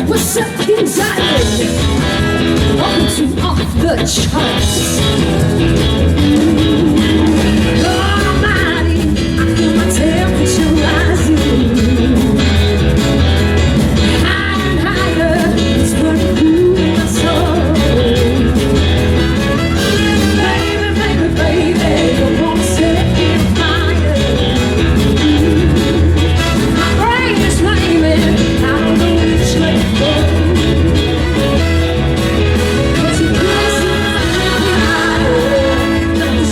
What's up, anxiety? Welcome to Off the Charts. Lord Almighty, I feel my temperature rising. Higher and higher, it's burning through my soul. Baby, baby, baby, I wanna set me fire. My brain is flaming, I don't know which way to go. But you're blessing me higher, like the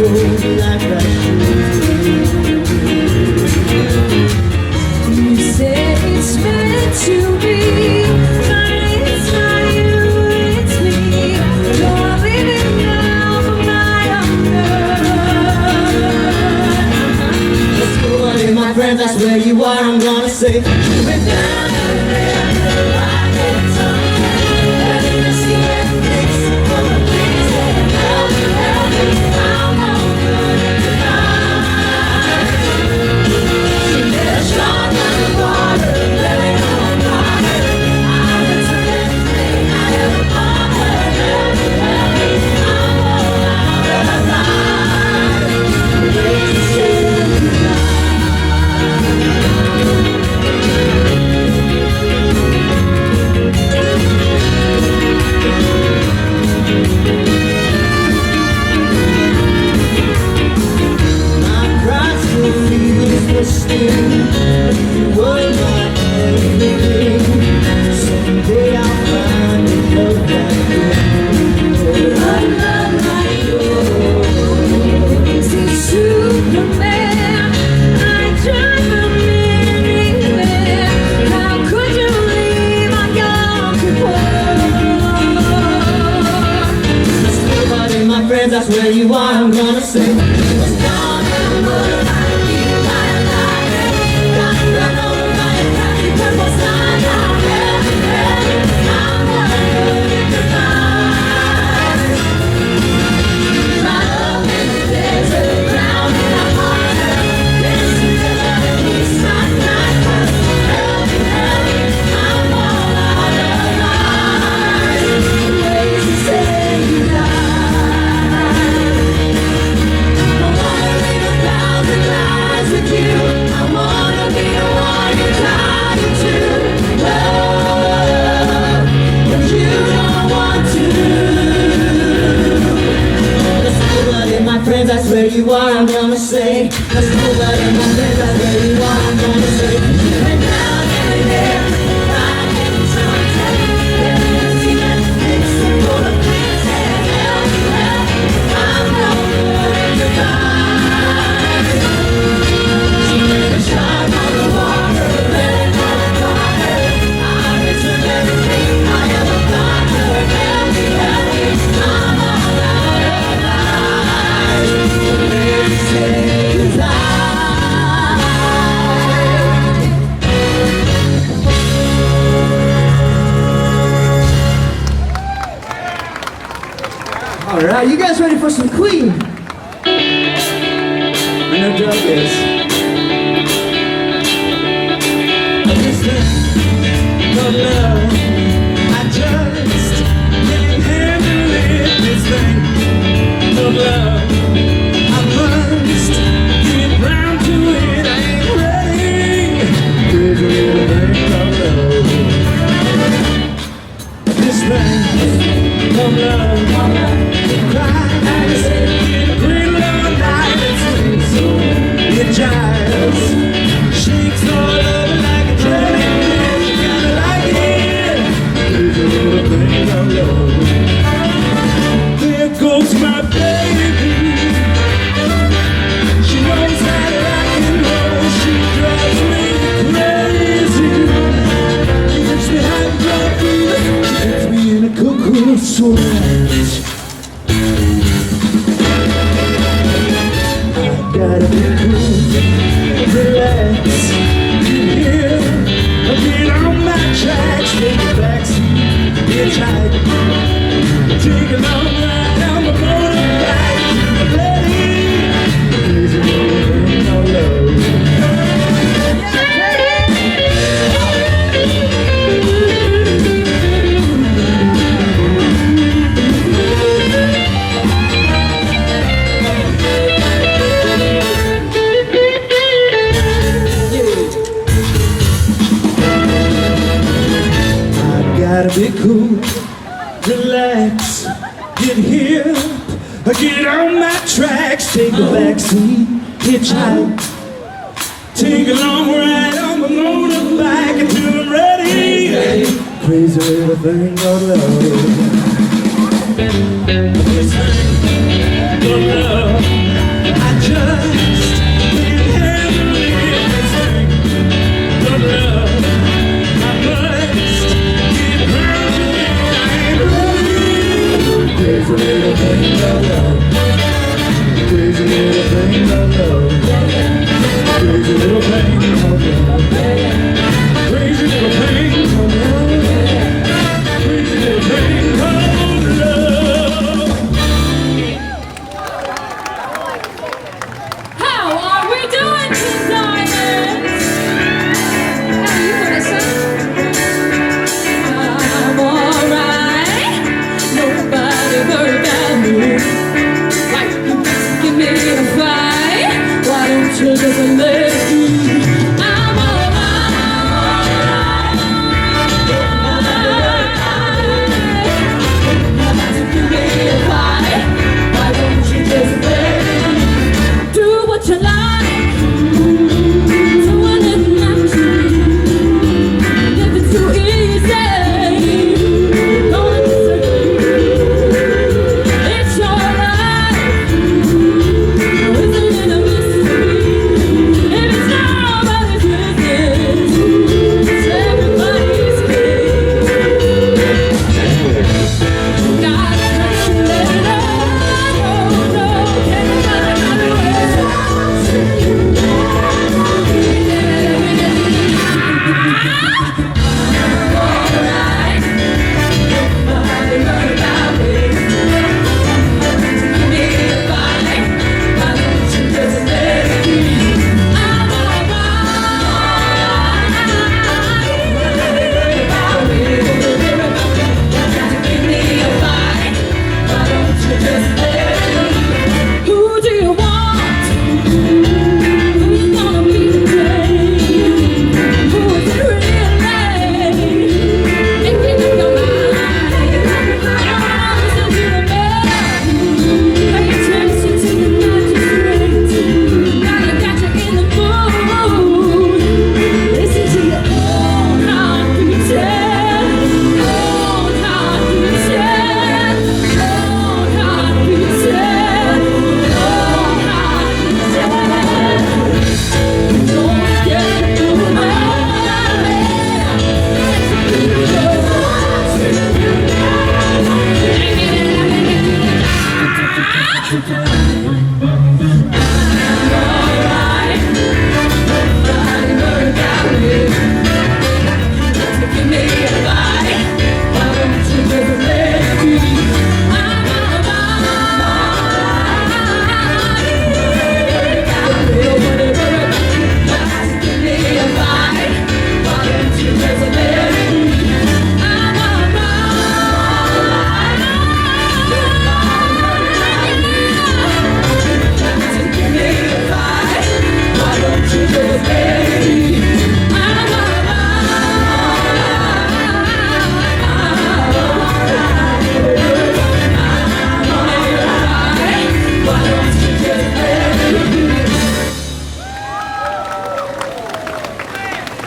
road like I should. You said it's meant to be, but it's not you, it's me. You're leaving now for my hunger. Let's go on in, my friend, that's where you are, I'm gonna say. We're down and there, like it's okay. Letting us see it, fix it, for the things that help me, I'm no good at goodbye. She let us run on the water, living on fire. I return everything I ever bought her. Help me, I'm all out of line. Ways to say goodbye. My pride still feels the sting. You were my everything. Someday I'll find a love like yours. A love like yours. See, Superman, I drive a minute. How could you leave my young people? Let's go out in, my friends, that's where you are, I'm gonna say. It's gone and what I need, I like it. Got to run over by a happy purple sign. I'm ready, I'm not good at goodbye. Right up in the desert, drown in a water. Listen to the peace, not night. Help me, I'm all out of line. Ways to say goodbye. I wanna live 1,000 lives with you. I wanna be the one you're trying to love, but you don't want to. Let's go out in, my friends, that's where you are, I'm gonna say. Let's go out in, my friends, that's where you are, I'm gonna say. And down in there, right in the sunset, living in cement, fixing for the things that help me. I'm no good at goodbye. She made a shot on the water, letting on fire. I return everything I ever got her. Help me, I'm all out of line. Please say goodbye. Alright, you guys ready for some Queen? I know Doug is. This thing of love, I just can't handle it. This thing of love, I must get round to it. I ain't ready. Here's a little thing of love. This thing of love, it cries, it green love night, it jives, shakes all over like a jellyfish. Kinda like it. Here's a little thing of love. There goes my baby. She knows how to rock and roll. She drives me crazy. She makes me hot and grumpy. She puts me in a cocoon sweat. I gotta be cool, relax, here, get on my tracks, take a backseat, hitchhike, take a long ride on my motorbike, ready, there's a little thing of love. Gotta be cool, relax, get here, get on my tracks, take a backseat, hitchhike, take a long ride on my motorbike until I'm ready. Crazy little thing of love. This thing of love.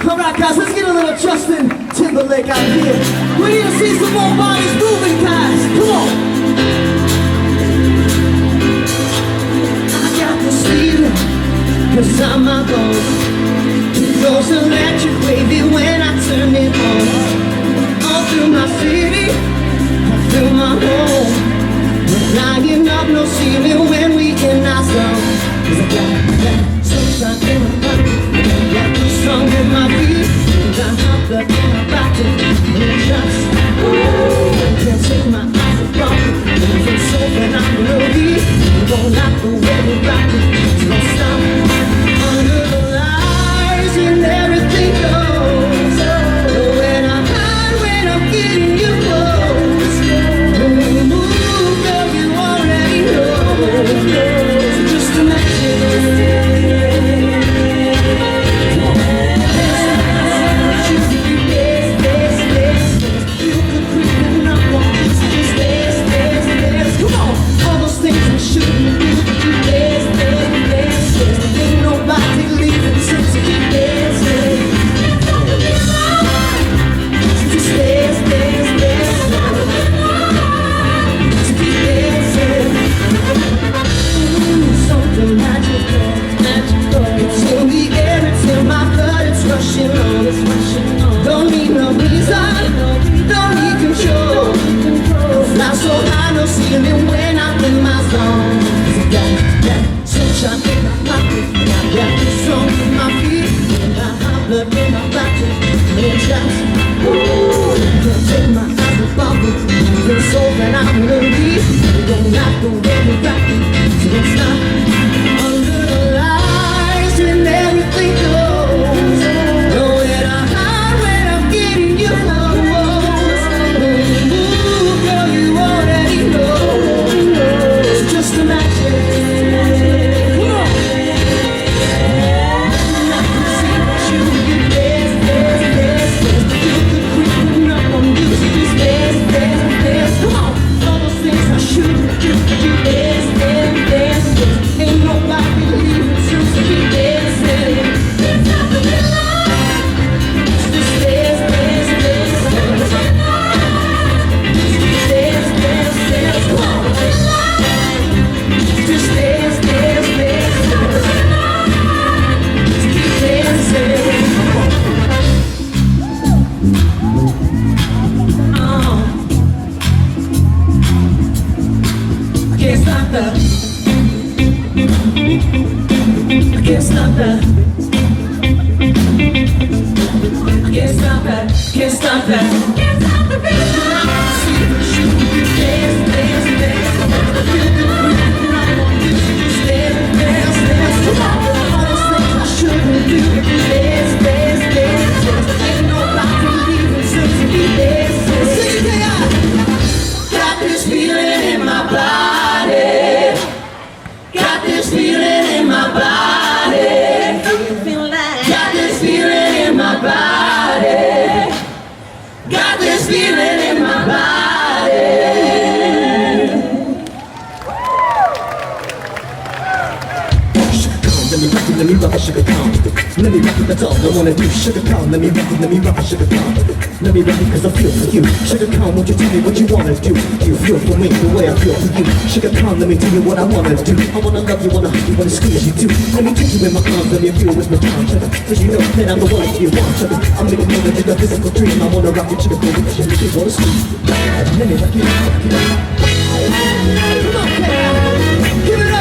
Alright guys, let's get a little Justin Timberlake out here. We need to see some more bodies moving, guys. Come on. I got this feeling, cause I'm my own. It goes electric wavy when I turn it on. All through my city, I feel my home. We're flying up no ceiling when we in our zone. Cause I got that sunshine in my pocket. Got the song in my feet, and I have the in my body. And just, can't take my eyes off it. Moving so phenomenally, you won't like the way we rock it. So don't stop. Under the lights and everything goes. When I'm high, when I'm getting you close. When we move, girl, you already know. So just imagine. Don't need no reason, don't need control. Fly so high, no ceiling when I'm in my zone. I got that sunshine in my pocket, I got the song in my feet, and I have blood in my body. And just, can't take my eyes off it. Moving so phenomenally, you don't like the way we rock it. So don't stop. Under the lights and everything goes. Can't stop that. Can't stop that. Can't stop that. Can't stop the beat. See you dance, dance, dance. Feel the groove, and I want you to just dance, dance, dance. Come on, all those things I shouldn't do. Dance, dance, dance, dance. Ain't nobody leaving since we dance. Sing it out. Got this feeling in my body. Got this feeling in my body. Got this feeling in my body. Got this feeling in my body. Let me rock it, sugar calm. Let me rock it, that's all I wanna do. Sugar calm, let me rock it, sugar calm. Let me rock it cause I feel for you. Sugar calm, won't you tell me what you wanna do? Do you feel for me the way I feel for you? Sugar calm, let me tell you what I wanna do. I wanna love you, wanna hug you, wanna squeeze you too. Let me take you in my arms, let me feel with my palm, sugar. Cause you know that I'm the one that you want, sugar. I'm making more than just a physical dream. I wanna rock you, sugar, baby, cause you make me wanna scream. Let me rock you, rock you. Come on, give it up.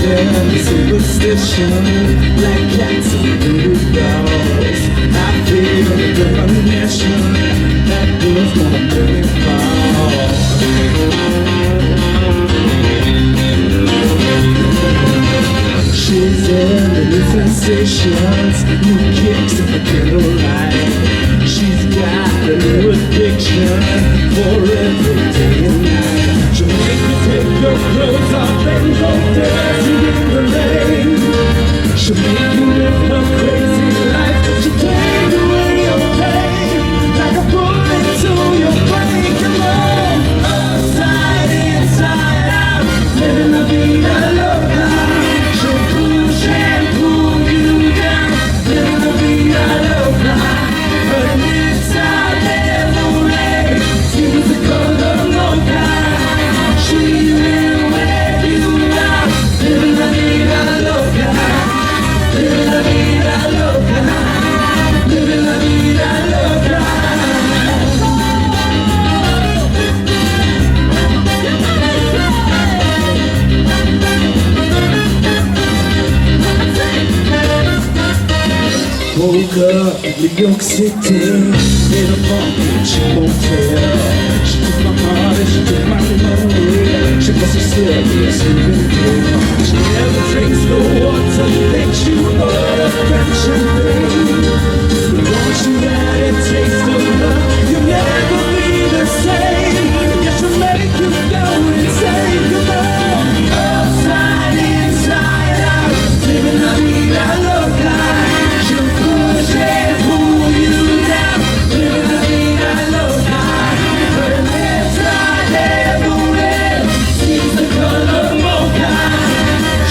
and superstition, like cats and voodoo dolls. I feel the premonition that girl's gonna make me fall. She's in the new sensations, new kicks in the candlelight. She's got a new addiction for every day and night. She'll make you take your clothes off and go dancing in the rain. She'll make you live her crazy life. She'll take away your pain like a bullet to your brain. Come on, upside inside out, living la vida loca. She'll push and pull you down, living la vida loca. But inside never rain, seems the color mocha. She will wear you out, living la vida loca, living la vida loca, living la vida loca. Woke up in New York City in a funky chick motel. She took my heart and she took my memory. She was a serious living girl. She never drinks the water that you order French champagne. But once you had a taste of love, you'll never be the same. Yes, she'll make you go insane. Come on, upside inside out, living la vida loca. She'll push and pull you down, living la vida loca. Her lips are never red, seems the color mocha.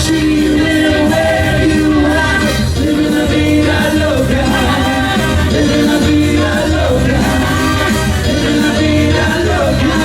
She will wear you out, living la vida loca, living la vida loca, living la vida loca.